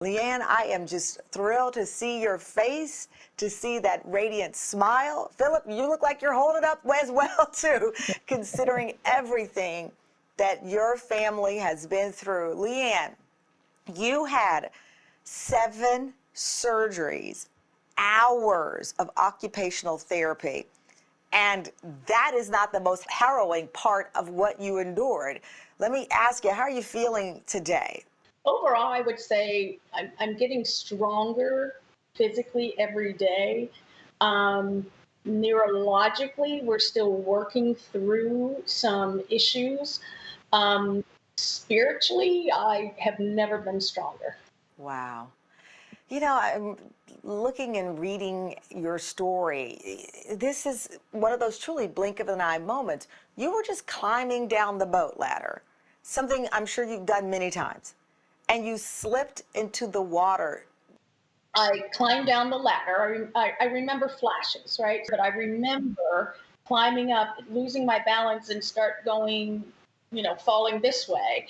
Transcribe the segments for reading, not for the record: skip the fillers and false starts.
Leanne, I am just thrilled to see your face, to see that radiant smile. Philip, you look like you're holding up as well, too, considering everything that your family has been through. Leanne, you had 7 surgeries, hours of occupational therapy, and that is not the most harrowing part of what you endured. Let me ask you, how are you feeling today? Overall, I would say I'm getting stronger physically every day. Neurologically, we're still working through some issues. Spiritually, I have never been stronger. Wow. You know, I'm looking and reading your story. This is one of those truly blink of an eye moments. You were just climbing down the boat ladder, something I'm sure you've done many times, and you slipped into the water. I climbed down the ladder. I remember flashes, right? But I remember climbing up, losing my balance, and start going, falling this way.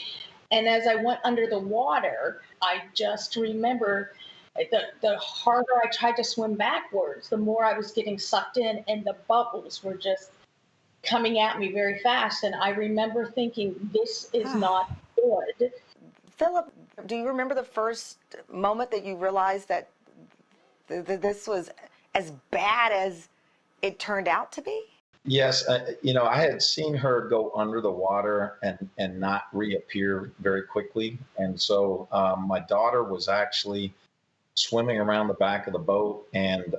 And as I went under the water, I just remember the harder I tried to swim backwards, the more I was getting sucked in, and the bubbles were just coming at me very fast. And I remember thinking, this is not good. Philip, do you remember the first moment that you realized that this was as bad as it turned out to be? Yes, I had seen her go under the water and not reappear very quickly. And so my daughter was actually swimming around the back of the boat and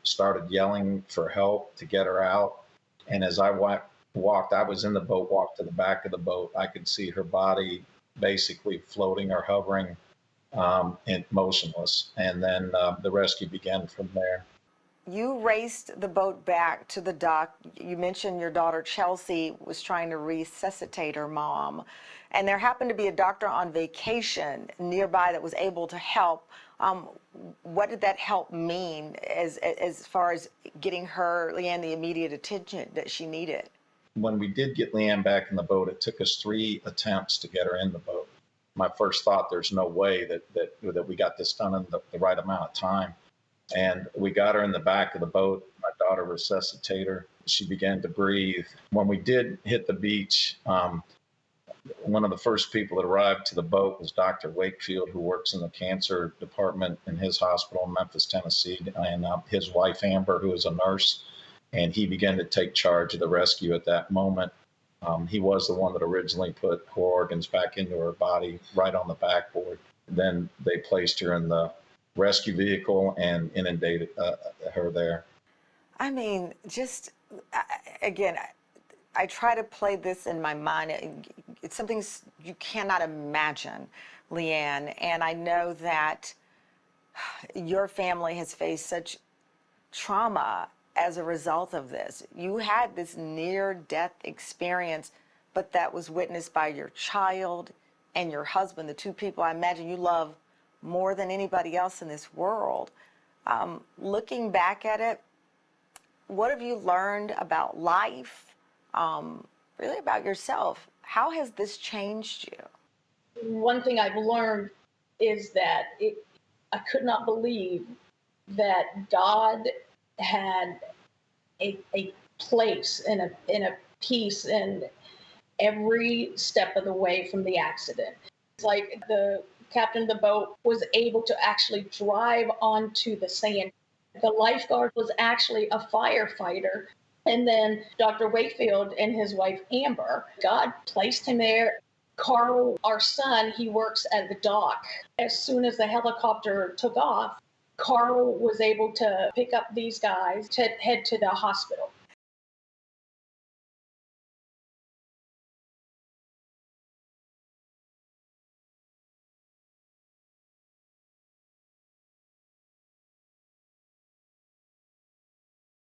started yelling for help to get her out. And as I walked, I was in the boat, walked to the back of the boat. I could see her body basically floating or hovering and motionless. And then the rescue began from there. You raced the boat back to the dock. You mentioned your daughter Chelsea was trying to resuscitate her mom, and there happened to be a doctor on vacation nearby that was able to help. What did that help mean as far as getting her, Leanne, the immediate attention that she needed? When we did get Leanne back in the boat, it took us 3 attempts to get her in the boat. My first thought, there's no way that we got this done in the right amount of time. And we got her in the back of the boat. My daughter resuscitated her. She began to breathe. When we did hit the beach, one of the first people that arrived to the boat was Dr. Wakefield, who works in the cancer department in his hospital in Memphis, Tennessee, and his wife, Amber, who is a nurse. And he began to take charge of the rescue at that moment. He was the one that originally put her organs back into her body right on the backboard. Then they placed her in the rescue vehicle and inundated her there. I mean, just again, I try to play this in my mind. It's something you cannot imagine, Leanne. And I know that your family has faced such trauma as a result of this. You had this near-death experience, but that was witnessed by your child and your husband, the 2 people I imagine you love more than anybody else in this world. Looking back at it, what have you learned about life, really about yourself? How has this changed you? One thing I've learned is that I could not believe that God had a place and a piece in every step of the way from the accident. It's like the captain of the boat was able to actually drive onto the sand. The lifeguard was actually a firefighter. And then Dr. Wakefield and his wife, Amber, God placed him there. Carl, our son, he works at the dock. As soon as the helicopter took off, Carl was able to pick up these guys to head to the hospital.